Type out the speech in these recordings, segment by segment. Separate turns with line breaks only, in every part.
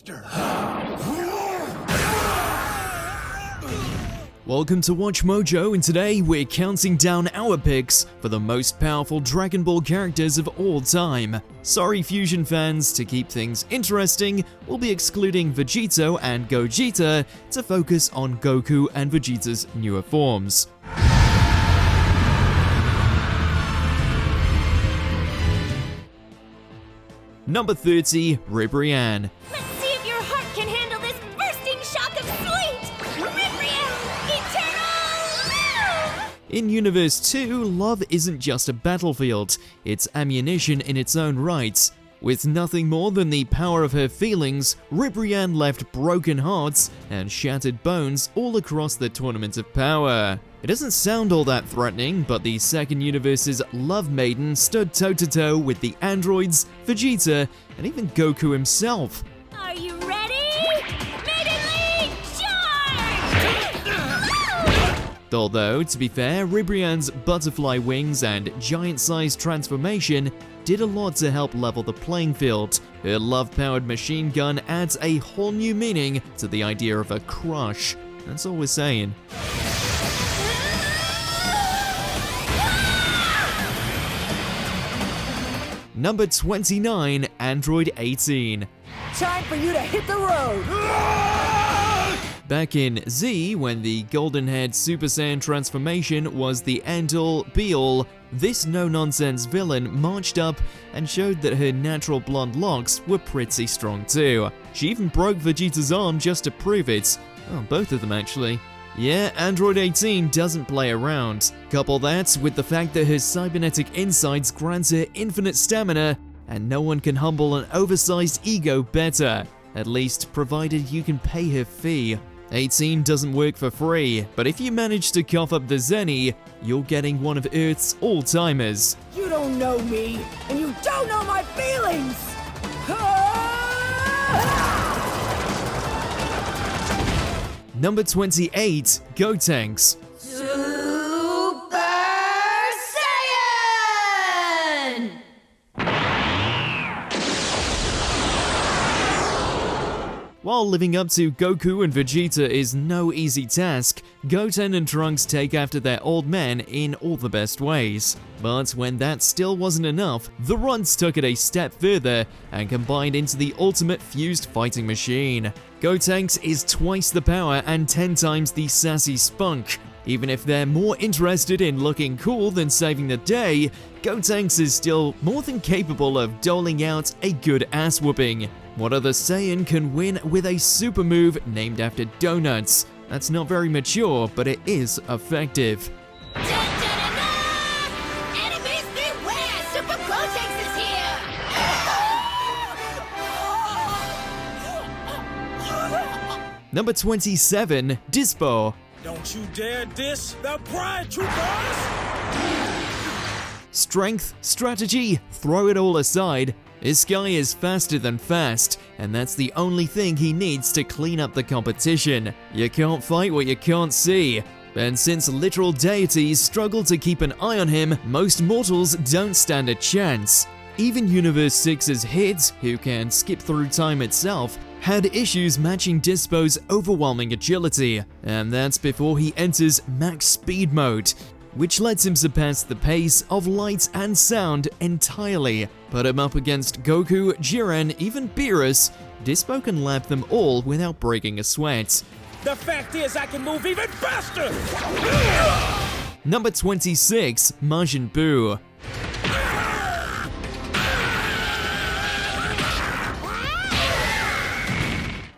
faster!
Welcome to Watch Mojo, and today we're counting down our picks for the most powerful Dragon Ball characters of all time. Sorry Fusion fans, to keep things interesting, we'll be excluding Vegeta and Gogeta to focus on Goku and Vegeta's newer forms. Number 30, Ribrianne.
Let's see if your heart can handle this bursting shock of sleet! Ribrianne, eternal love!
In Universe 2, love isn't just a battlefield, it's ammunition in its own right. With nothing more than the power of her feelings, Ribrianne left broken hearts and shattered bones all across the Tournament of Power. It doesn't sound all that threatening, but the second universe's Love Maiden stood toe-to-toe with the androids, Vegeta, and even Goku himself.
Are you ready? Maiden League, charge!
Although, to be fair, Ribrianne's butterfly wings and giant-sized transformation did a lot to help level the playing field. Her love-powered machine gun adds a whole new meaning to the idea of a crush. That's all we're saying. Number 29, Android 18.
Time for you to hit the road!
Back in Z, when the golden-haired Super Saiyan transformation was the end-all, be-all, this no-nonsense villain marched up and showed that her natural blonde locks were pretty strong too. She even broke Vegeta's arm just to prove it. Oh, both of them actually. Yeah, Android 18 doesn't play around. Couple that with the fact that her cybernetic insides grant her infinite stamina, and no one can humble an oversized ego better. At least, provided you can pay her fee. 18 doesn't work for free, but if you manage to cough up the Zenny, you're getting one of Earth's all-timers.
You don't know me, and you don't know my feelings!
Number 28, Gotenks.
Super Saiyan!
While living up to Goku and Vegeta is no easy task, Goten and Trunks take after their old men in all the best ways. But when that still wasn't enough, the Runts took it a step further and combined into the ultimate fused fighting machine. Gotenks is twice the power and 10 times the sassy spunk. Even if they're more interested in looking cool than saving the day, Gotenks is still more than capable of doling out a good ass whooping. What other Saiyan can win with a super move named after donuts? That's not very mature, but it is effective.
Da-da-da-da! Enemies beware! Super Gotenks is here!
Number 27, Dispo.
Don't you dare diss the Pride Troopers!
Strength, strategy, throw it all aside. This guy is faster than fast, and that's the only thing he needs to clean up the competition. You can't fight what you can't see. And since literal deities struggle to keep an eye on him, most mortals don't stand a chance. Even Universe 6's Hit, who can skip through time itself, had issues matching Dispo's overwhelming agility, and that's before he enters max speed mode, which lets him surpass the pace of light and sound entirely. Put him up against Goku, Jiren, even Beerus, Dispo can lap them all without breaking a sweat.
The fact is, I can move even faster!
Number 26, Majin Buu.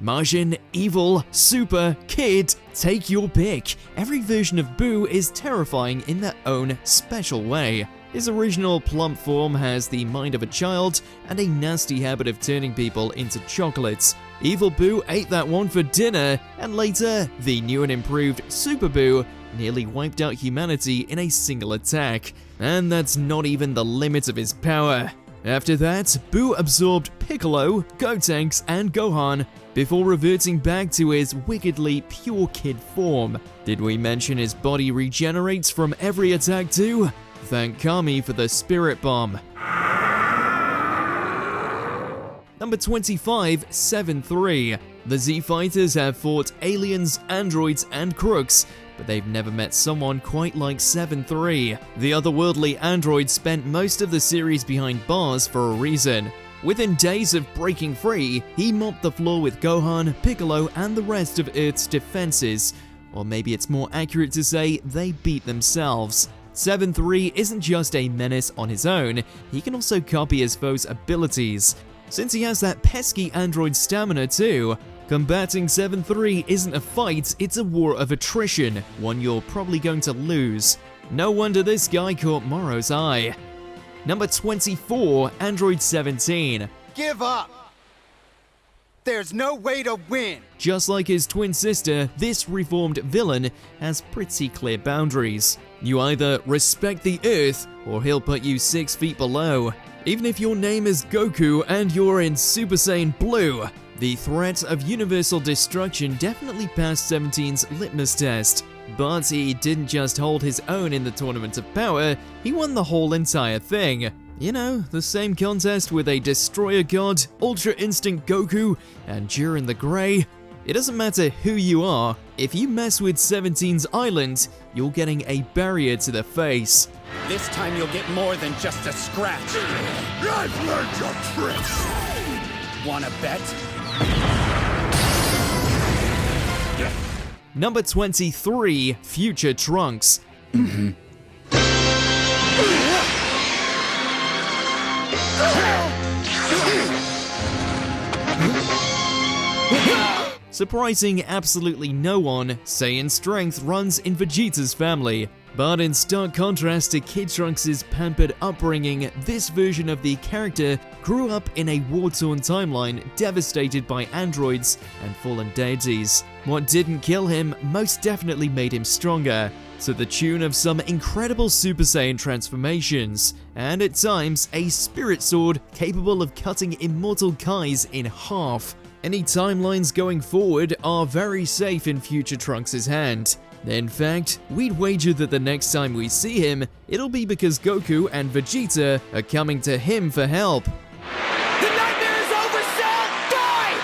Majin, Evil, Super, Kid, take your pick. Every version of Buu is terrifying in their own special way. His original plump form has the mind of a child and a nasty habit of turning people into chocolates. Evil Buu ate that one for dinner, and later, the new and improved Super Buu nearly wiped out humanity in a single attack. And that's not even the limit of his power. After that, Buu absorbed Piccolo, Gotenks, and Gohan before reverting back to his wickedly pure kid form. Did we mention his body regenerates from every attack too? Thank Kami for the Spirit Bomb. Number 25, 7-3. The Z-Fighters have fought aliens, androids, and crooks, but they've never met someone quite like 7-3. The otherworldly android spent most of the series behind bars for a reason. Within days of breaking free, he mopped the floor with Gohan, Piccolo, and the rest of Earth's defenses. Or maybe it's more accurate to say they beat themselves. 7-3 isn't just a menace on his own, he can also copy his foes' abilities. Since he has that pesky android stamina too, combating 7-3 isn't a fight, it's a war of attrition, one you're probably going to lose. No wonder this guy caught Moro's eye. Number 24, Android 17.
Give up! There's no way to win!
Just like his twin sister, this reformed villain has pretty clear boundaries. You either respect the Earth, or he'll put you 6 feet below. Even if your name is Goku and you're in Super Saiyan Blue, the threat of universal destruction definitely passed 17's litmus test. But he didn't just hold his own in the Tournament of Power, he won the whole entire thing. You know, the same contest with a Destroyer God, Ultra Instinct Goku, and Jiren the Grey. It doesn't matter who you are, if you mess with 17's island, you're getting a barrier to the face.
This time you'll get more than just a scratch. I've learned your tricks. Wanna bet?
Number 23, Future Trunks. Surprising absolutely no one, Saiyan strength runs in Vegeta's family. But in stark contrast to Kid Trunks' pampered upbringing, this version of the character grew up in a war-torn timeline devastated by androids and fallen deities. What didn't kill him most definitely made him stronger, to the tune of some incredible Super Saiyan transformations, and at times a spirit sword capable of cutting immortal Kais in half. Any timelines going forward are very safe in Future Trunks' hand. In fact, we'd wager that the next time we see him, it'll be because Goku and Vegeta are coming to him for help.
The nightmare is over, Cell! Die!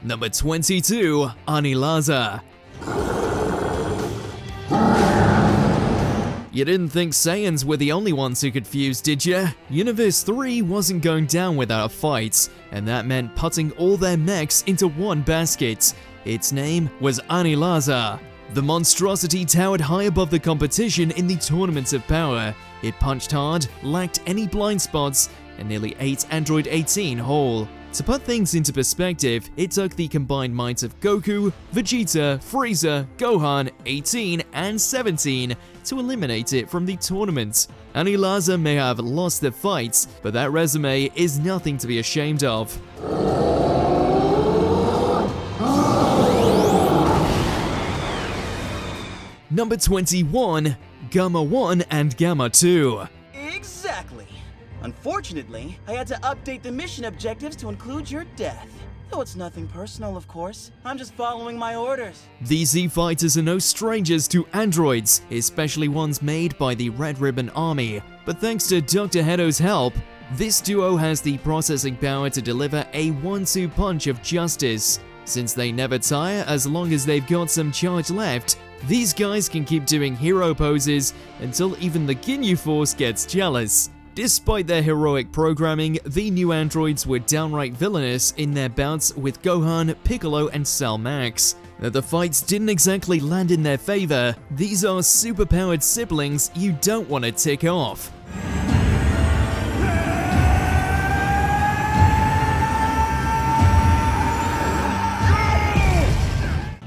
Number 22, Anilaza. You didn't think Saiyans were the only ones who could fuse, did ya? Universe 3 wasn't going down without a fight, and that meant putting all their mechs into one basket. Its name was Anilaza. The monstrosity towered high above the competition in the Tournaments of Power. It punched hard, lacked any blind spots, and nearly ate Android 18 whole. To put things into perspective, it took the combined minds of Goku, Vegeta, Frieza, Gohan, 18, and 17 to eliminate it from the tournament. Anilaza may have lost the fights, but that resume is nothing to be ashamed of. Number 21, Gamma 1 and Gamma 2.
Exactly. Unfortunately, I had to update the mission objectives to include your death. Though it's nothing personal, of course. I'm just following my orders.
These Z-Fighters are no strangers to androids, especially ones made by the Red Ribbon Army. But thanks to Dr. Hedo's help, this duo has the processing power to deliver a 1-2 punch of justice. Since they never tire as long as they've got some charge left, these guys can keep doing hero poses until even the Ginyu Force gets jealous. Despite their heroic programming, the new androids were downright villainous in their bouts with Gohan, Piccolo, and Cell Max. Though the fights didn't exactly land in their favor, these are superpowered siblings you don't want to tick off.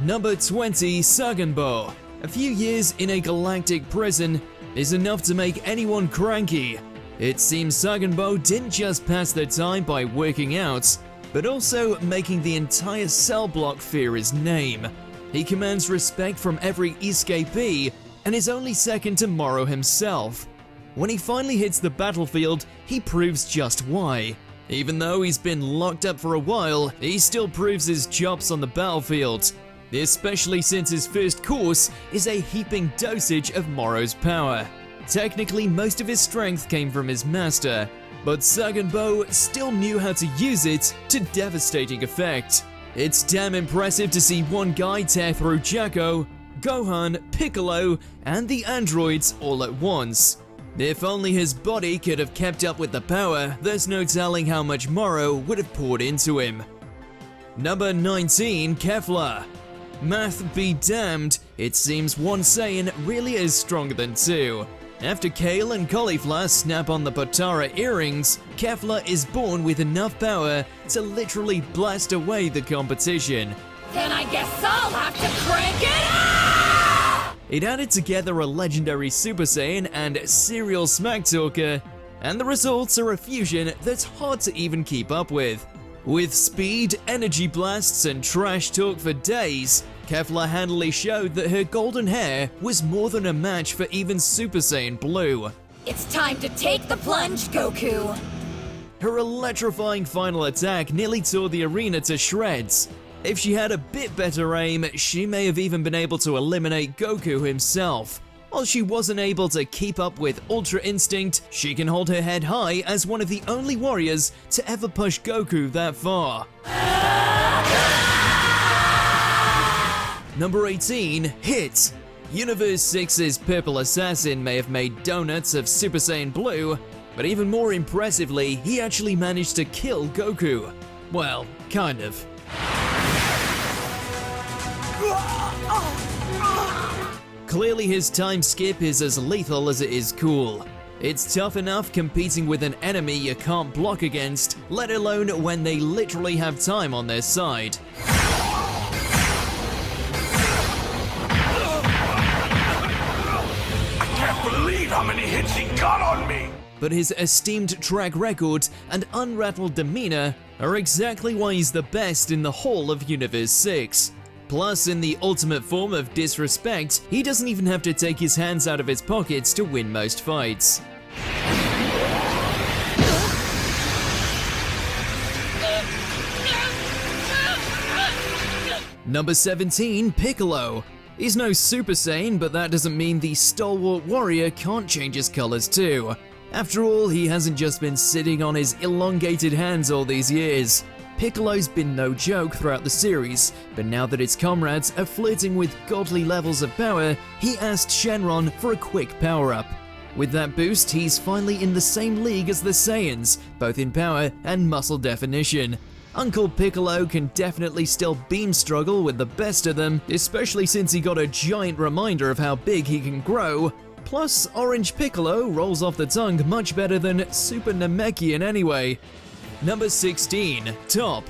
Number 20, Saganbo. A few years in a galactic prison is enough to make anyone cranky. It seems Saganbo didn't just pass their time by working out, but also making the entire cell block fear his name. He commands respect from every escapee and is only second to Moro himself. When he finally hits the battlefield, he proves just why. Even though he's been locked up for a while, he still proves his chops on the battlefield. especially since his first course is a heaping dosage of Moro's power. Technically, most of his strength came from his master, but Saganbo still knew how to use it to devastating effect. It's damn impressive to see one guy tear through Jacko, Gohan, Piccolo, and the androids all at once. If only his body could have kept up with the power, there's no telling how much Moro would have poured into him. Number 19, Kefla. Math be damned, it seems one Saiyan really is stronger than two. After Kale and Cauliflower snap on the Potara earrings, Kefla is born with enough power to literally blast away the competition.
Then I guess I'll have to crank it up!
It added together a legendary Super Saiyan and serial smack talker, and the results are a fusion that's hard to even keep up with. With speed, energy blasts, and trash talk for days, Kefla handily showed that her golden hair was more than a match for even Super Saiyan Blue.
It's time to take the plunge, Goku!
Her electrifying final attack nearly tore the arena to shreds. If she had a bit better aim, she may have even been able to eliminate Goku himself. While she wasn't able to keep up with Ultra Instinct, she can hold her head high as one of the only warriors to ever push Goku that far. Number 18, Hit. Universe 6's Purple Assassin may have made donuts of Super Saiyan Blue, but even more impressively, he actually managed to kill Goku. Well, kind of. Clearly his time skip is as lethal as it is cool. It's tough enough competing with an enemy you can't block against, let alone when they literally have time on their side.
I can't believe how many hits he got on me!
But his esteemed track record and unrattled demeanor are exactly why he's the best in the whole of Universe 6. Plus, in the ultimate form of disrespect, he doesn't even have to take his hands out of his pockets to win most fights. Number 17, Piccolo. He's no Super Saiyan, but that doesn't mean the stalwart warrior can't change his colors too. After all, he hasn't just been sitting on his elongated hands all these years. Piccolo's been no joke throughout the series, but now that his comrades are flirting with godly levels of power, he asked Shenron for a quick power-up. With that boost, he's finally in the same league as the Saiyans, both in power and muscle definition. Uncle Piccolo can definitely still beam struggle with the best of them, especially since he got a giant reminder of how big he can grow. Plus, Orange Piccolo rolls off the tongue much better than Super Namekian anyway. Number 16, Top.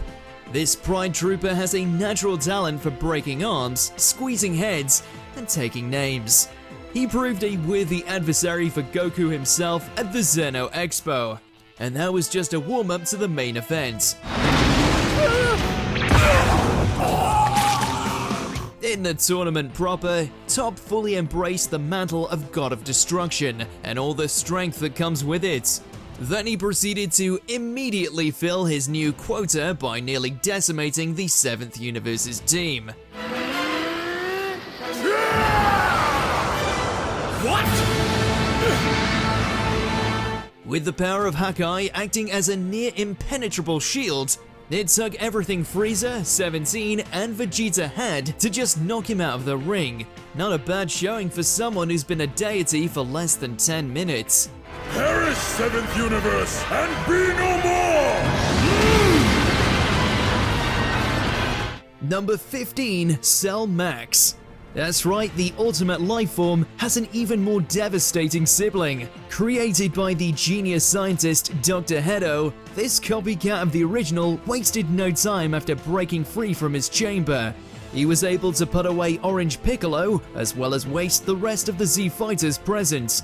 This Pride Trooper has a natural talent for breaking arms, squeezing heads, and taking names. He proved a worthy adversary for Goku himself at the Zeno Expo, and that was just a warm-up to the main event. In the tournament proper, Top fully embraced the mantle of God of Destruction and all the strength that comes with it. Then he proceeded to immediately fill his new quota by nearly decimating the 7th Universe's team.
What?
With the power of Hakai acting as a near impenetrable shield, it took everything Frieza, 17, and Vegeta had to just knock him out of the ring. Not a bad showing for someone who's been a deity for less than 10 minutes.
Perish, 7th Universe, and be no more!
Number 15, Cell Max. That's right, the ultimate life form has an even more devastating sibling. Created by the genius scientist Dr. Hedo, this copycat of the original wasted no time after breaking free from his chamber. He was able to put away Orange Piccolo, as well as waste the rest of the Z fighters present.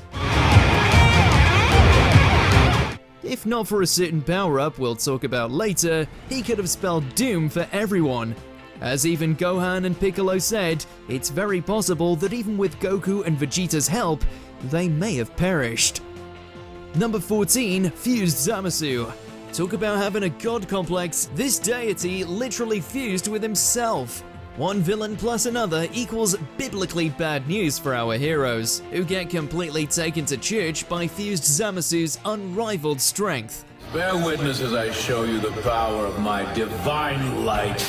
If not for a certain power-up we'll talk about later, he could have spelled doom for everyone. As even Gohan and Piccolo said, it's very possible that even with Goku and Vegeta's help, they may have perished. Number 14, Fused Zamasu. Talk about having a god complex, this deity literally fused with himself. One villain plus another equals biblically bad news for our heroes, who get completely taken to church by fused Zamasu's unrivaled strength.
Bear witness as I show you the power of my divine light.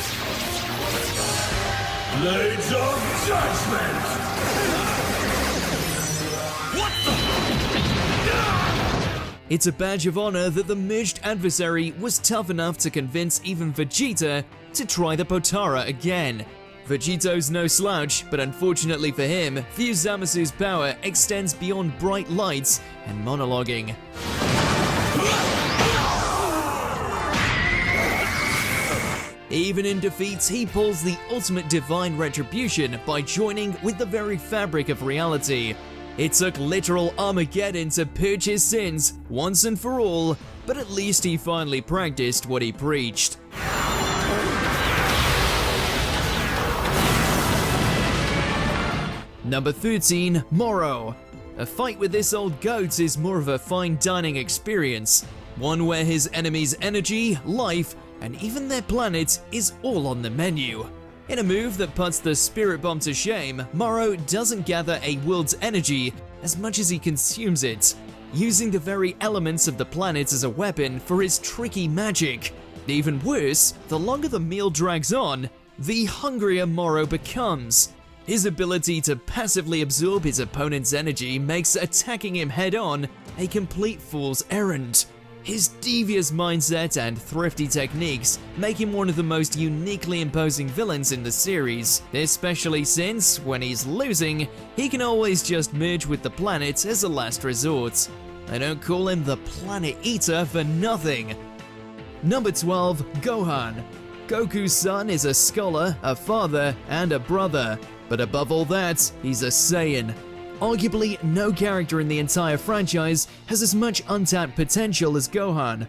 Blades of Judgment!
It's a badge of honor that the merged adversary was tough enough to convince even Vegeta to try the Potara again. Vegito's no slouch, but unfortunately for him, Fused Zamasu's power extends beyond bright lights and monologuing. Even in defeats, he pulls the ultimate divine retribution by joining with the very fabric of reality. It took literal Armageddon to purge his sins once and for all, but at least he finally practiced what he preached. Number 13, Moro. A fight with this old goat is more of a fine dining experience, one where his enemy's energy, life, and even their planet is all on the menu. In a move that puts the Spirit Bomb to shame, Moro doesn't gather a world's energy as much as he consumes it, using the very elements of the planet as a weapon for his tricky magic. Even worse, the longer the meal drags on, the hungrier Moro becomes. His ability to passively absorb his opponent's energy makes attacking him head-on a complete fool's errand. His devious mindset and thrifty techniques make him one of the most uniquely imposing villains in the series, especially since, when he's losing, he can always just merge with the planet as a last resort. I don't call him the Planet Eater for nothing. Number 12, Gohan. Goku's son is a scholar, a father, and a brother, but above all that, he's a Saiyan. Arguably, no character in the entire franchise has as much untapped potential as Gohan.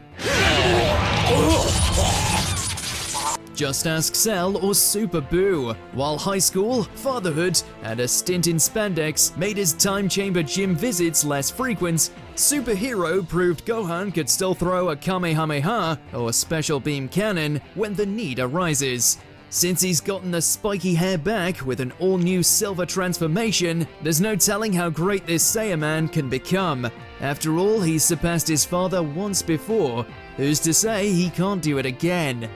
Just ask Cell or Super Boo. While high school, fatherhood, and a stint in spandex made his time chamber gym visits less frequent, Super Hero proved Gohan could still throw a Kamehameha or special beam cannon when the need arises. Since he's gotten the spiky hair back with an all-new silver transformation, there's no telling how great this Saiyaman can become. After all, he's surpassed his father once before. Who's to say he can't do it again?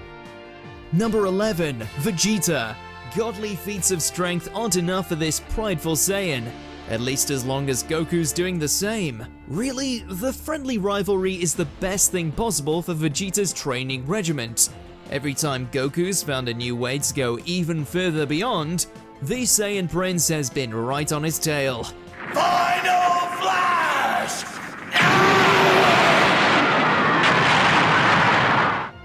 Number 11, Vegeta. Godly feats of strength aren't enough for this prideful Saiyan, at least as long as Goku's doing the same. Really, the friendly rivalry is the best thing possible for Vegeta's training regiment. Every time Goku's found a new way to go even further beyond, the Saiyan Prince has been right on his tail.
Final Flash!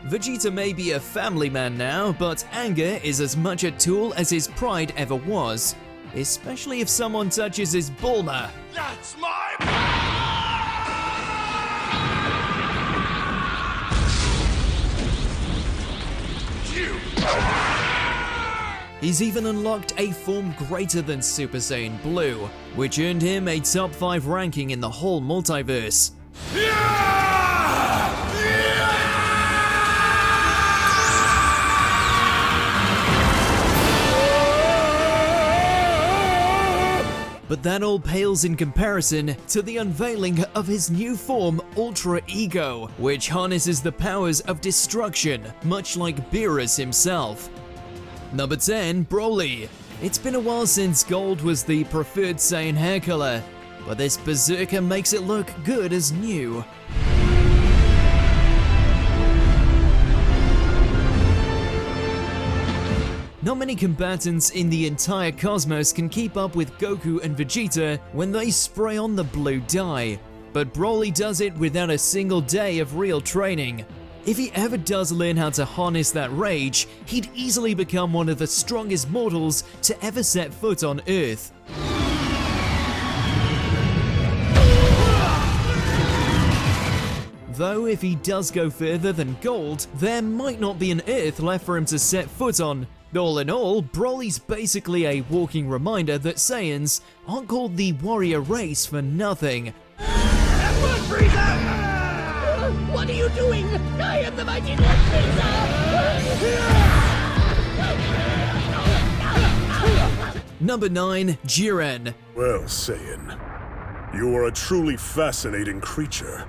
Vegeta may be a family man now, but anger is as much a tool as his pride ever was, especially if someone touches his Bulma.
That's my
He's even unlocked a form greater than Super Saiyan Blue, which earned him a top 5 ranking in the whole multiverse. But that all pales in comparison to the unveiling of his new form, Ultra Ego, which harnesses the powers of destruction, much like Beerus himself. Number 10, Broly. It's been a while since gold was the preferred Saiyan hair color, but this berserker makes it look good as new. Not many combatants in the entire cosmos can keep up with Goku and Vegeta when they spray on the blue dye, but Broly does it without a single day of real training. If he ever does learn how to harness that rage, he'd easily become one of the strongest mortals to ever set foot on Earth. Though if he does go further than gold, there might not be an Earth left for him to set foot on. All in all, Broly's basically a walking reminder that Saiyans aren't called the warrior race for nothing.
Emperor Frieza! What are you doing? I am the mighty Lord Frieza!
Number 9. Jiren.
Well, Saiyan, you are a truly fascinating creature.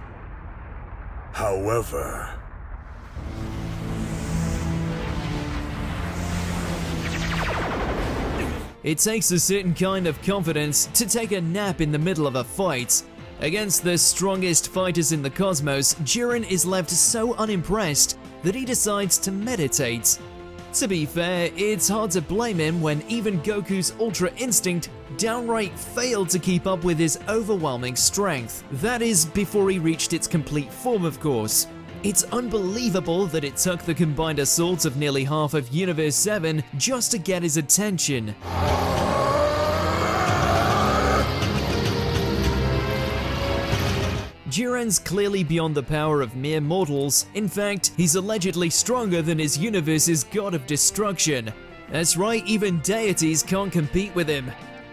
However...
It takes a certain kind of confidence to take a nap in the middle of a fight. Against the strongest fighters in the cosmos, Jiren is left so unimpressed that he decides to meditate. To be fair, it's hard to blame him when even Goku's Ultra Instinct downright failed to keep up with his overwhelming strength. That is, before he reached its complete form, of course. It's unbelievable that it took the combined assaults of nearly half of Universe 7 just to get his attention. Jiren's clearly beyond the power of mere mortals. In fact, he's allegedly stronger than his universe's god of destruction. That's right, even deities can't compete with him.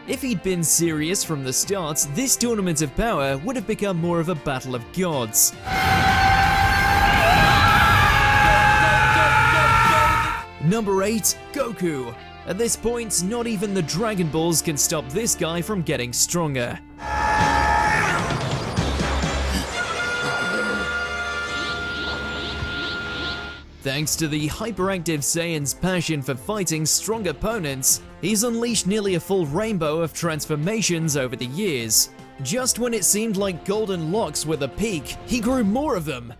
If he'd been serious from the start, this tournament of power would have become more of a battle of gods. Number 8. Goku. At this point, not even the Dragon Balls can stop this guy from getting stronger. Thanks to the hyperactive Saiyan's passion for fighting strong opponents, he's unleashed nearly a full rainbow of transformations over the years. Just when it seemed like golden locks were the peak, he grew more of them.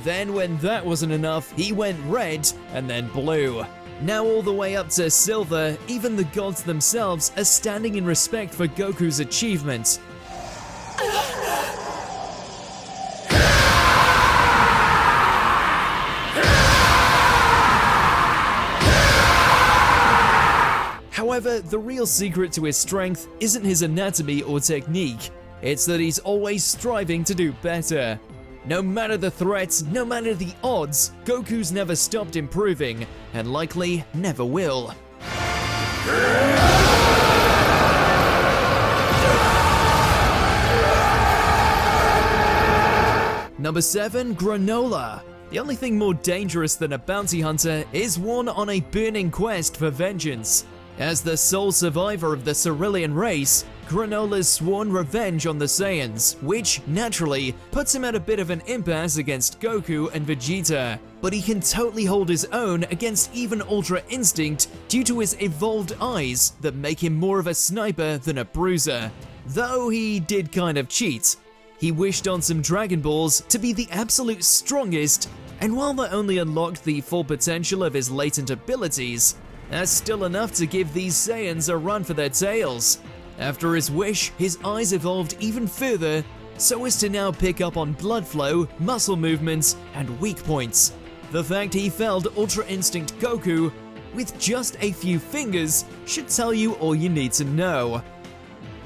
Then when that wasn't enough, he went red and then blue. Now all the way up to silver, even the gods themselves are standing in respect for Goku's achievements. However, the real secret to his strength isn't his anatomy or technique. It's that he's always striving to do better. No matter the threats, no matter the odds, Goku's never stopped improving, and likely never will. Number 7. Granola. The only thing more dangerous than a bounty hunter is one on a burning quest for vengeance. As the sole survivor of the Cerulean race, Granola's sworn revenge on the Saiyans, which, naturally, puts him at a bit of an impasse against Goku and Vegeta. But he can totally hold his own against even Ultra Instinct due to his evolved eyes that make him more of a sniper than a bruiser. Though he did kind of cheat. He wished on some Dragon Balls to be the absolute strongest, and while that only unlocked the full potential of his latent abilities, that's still enough to give these Saiyans a run for their tails. After his wish, his eyes evolved even further, so as to now pick up on blood flow, muscle movements, and weak points. The fact he felled Ultra Instinct Goku with just a few fingers should tell you all you need to know.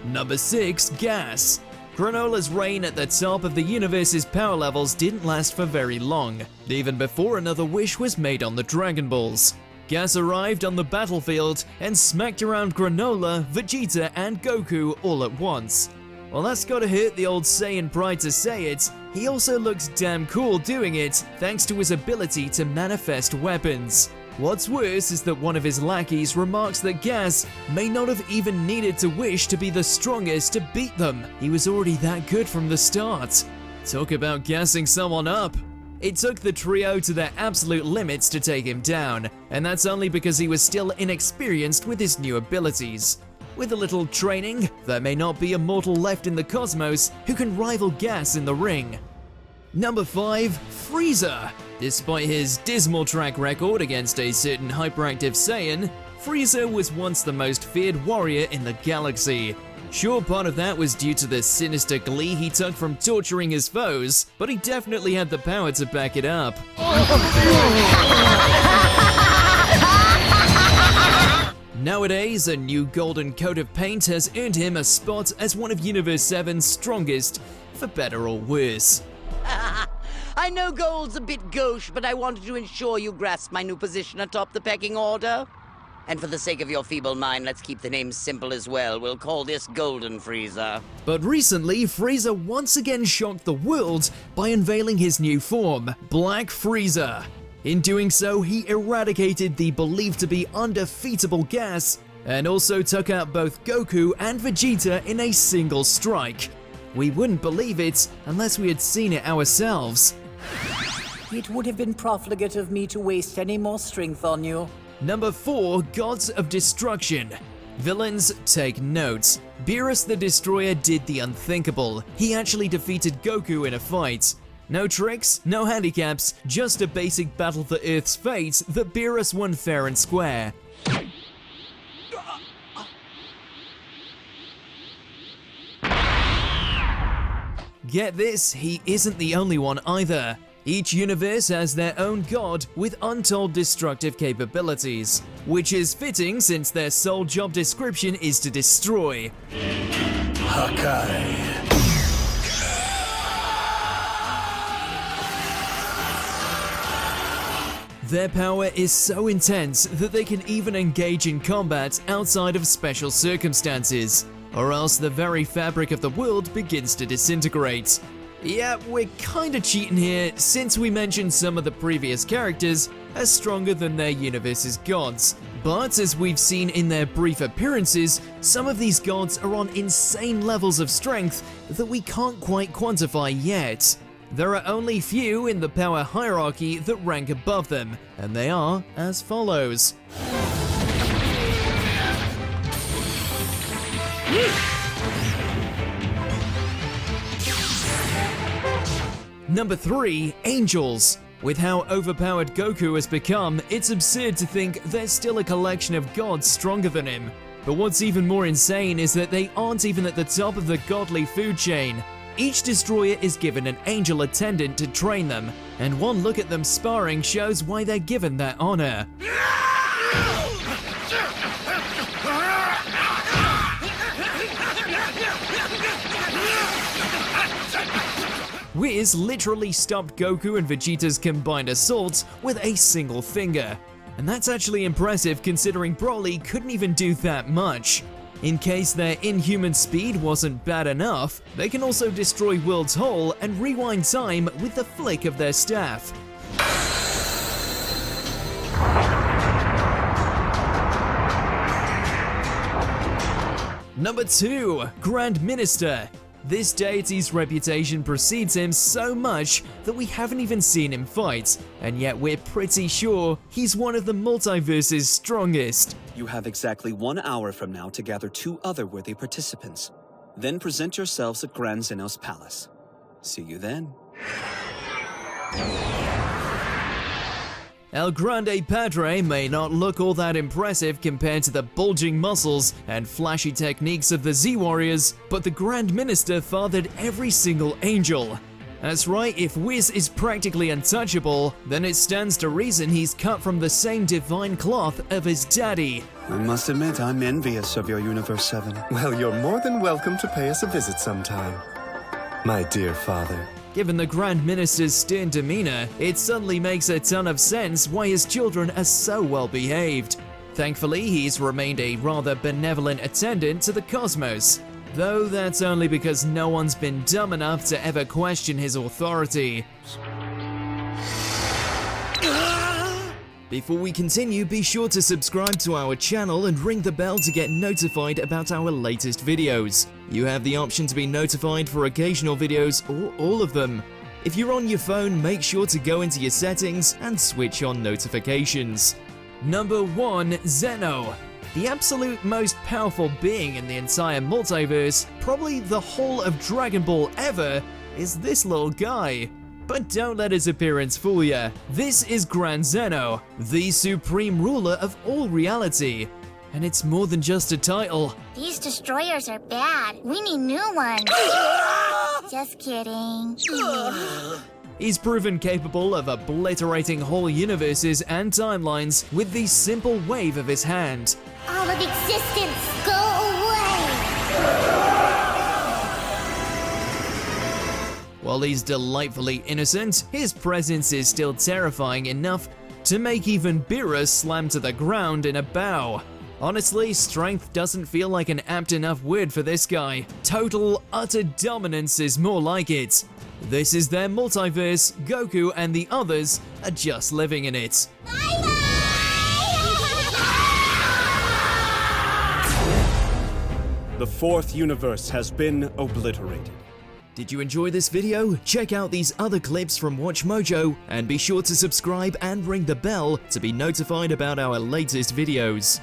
Number 6. Gas. Granola's reign at the top of the universe's power levels didn't last for very long, even before another wish was made on the Dragon Balls. Gas arrived on the battlefield and smacked around Granola, Vegeta, and Goku all at once. While that's gotta hurt the old Saiyan pride to say it, he also looks damn cool doing it thanks to his ability to manifest weapons. What's worse is that one of his lackeys remarks that Gas may not have even needed to wish to be the strongest to beat them. He was already that good from the start. Talk about gassing someone up. It took the trio to their absolute limits to take him down, and that's only because he was still inexperienced with his new abilities. With a little training, there may not be a mortal left in the cosmos who can rival Gas in the ring. Number 5. Frieza. Despite his dismal track record against a certain hyperactive Saiyan, Frieza was once the most feared warrior in the galaxy. Sure, part of that was due to the sinister glee he took from torturing his foes, but he definitely had the power to back it up. Nowadays, a new golden coat of paint has earned him a spot as one of Universe 7's strongest, for better or worse.
I know gold's a bit gauche, but I wanted to ensure you grasp my new position atop the pecking order. And for the sake of your feeble mind, let's keep the name simple as well. We'll call this Golden Frieza.
But recently, Frieza once again shocked the world by unveiling his new form, Black Frieza. In doing so, he eradicated the believed to be undefeatable gas, and also took out both Goku and Vegeta in a single strike. We wouldn't believe it unless we had seen it ourselves.
It would have been profligate of me to waste any more strength on you.
Number 4, Gods of Destruction. Villains, take note. Beerus the Destroyer did the unthinkable. He actually defeated Goku in a fight. No tricks, no handicaps, just a basic battle for Earth's fate that Beerus won fair and square. Get this, he isn't the only one either. Each universe has their own god with untold destructive capabilities, which is fitting since their sole job description is to destroy.
Hakai.
Their power is so intense that they can even engage in combat outside of special circumstances, or else the very fabric of the world begins to disintegrate. Yeah, we're kinda cheating here since we mentioned some of the previous characters as stronger than their universe's gods. But as we've seen in their brief appearances, some of these gods are on insane levels of strength that we can't quite quantify yet. There are only few in the power hierarchy that rank above them, and they are as follows. Number 3, Angels. With how overpowered Goku has become, it's absurd to think there's still a collection of gods stronger than him. But what's even more insane is that they aren't even at the top of the godly food chain. Each destroyer is given an angel attendant to train them, and one look at them sparring shows why they're given that honor. Whis literally stopped Goku and Vegeta's combined assaults with a single finger. And that's actually impressive considering Broly couldn't even do that much. In case their inhuman speed wasn't bad enough, they can also destroy worlds whole and rewind time with the flick of their staff. Number 2, Grand Minister. This deity's reputation precedes him so much that we haven't even seen him fight, and yet we're pretty sure he's one of the multiverse's strongest.
You have exactly 1 hour from now to gather 2 other worthy participants. Then present yourselves at Grand Zeno's palace. See you then.
El Grande Padre may not look all that impressive compared to the bulging muscles and flashy techniques of the Z-Warriors, but the Grand Minister fathered every single angel. That's right, if Whis is practically untouchable, then it stands to reason he's cut from the same divine cloth of his daddy.
I must admit, I'm envious of your Universe 7.
Well, you're more than welcome to pay us a visit sometime, my dear father.
Given the Grand Minister's stern demeanor, it suddenly makes a ton of sense why his children are so well behaved. Thankfully, he's remained a rather benevolent attendant to the cosmos, though that's only because no one's been dumb enough to ever question his authority. Before we continue, be sure to subscribe to our channel and ring the bell to get notified about our latest videos. You have the option to be notified for occasional videos or all of them. If you're on your phone, make sure to go into your settings and switch on notifications. Number 1, Zeno. The absolute most powerful being in the entire multiverse, probably the whole of Dragon Ball ever, is this little guy. But don't let his appearance fool ya. This is Grand Zeno, the supreme ruler of all reality. And it's more than just a title.
These destroyers are bad. We need new ones. Just kidding.
He's proven capable of obliterating whole universes and timelines with the simple wave of his hand.
All of existence, go away!
While he's delightfully innocent, his presence is still terrifying enough to make even Beerus slam to the ground in a bow. Honestly, strength doesn't feel like an apt enough word for this guy. Total, utter dominance is more like it. This is their multiverse, Goku and the others are just living in it.
The fourth universe has been obliterated.
Did you enjoy this video? Check out these other clips from WatchMojo and be sure to subscribe and ring the bell to be notified about our latest videos.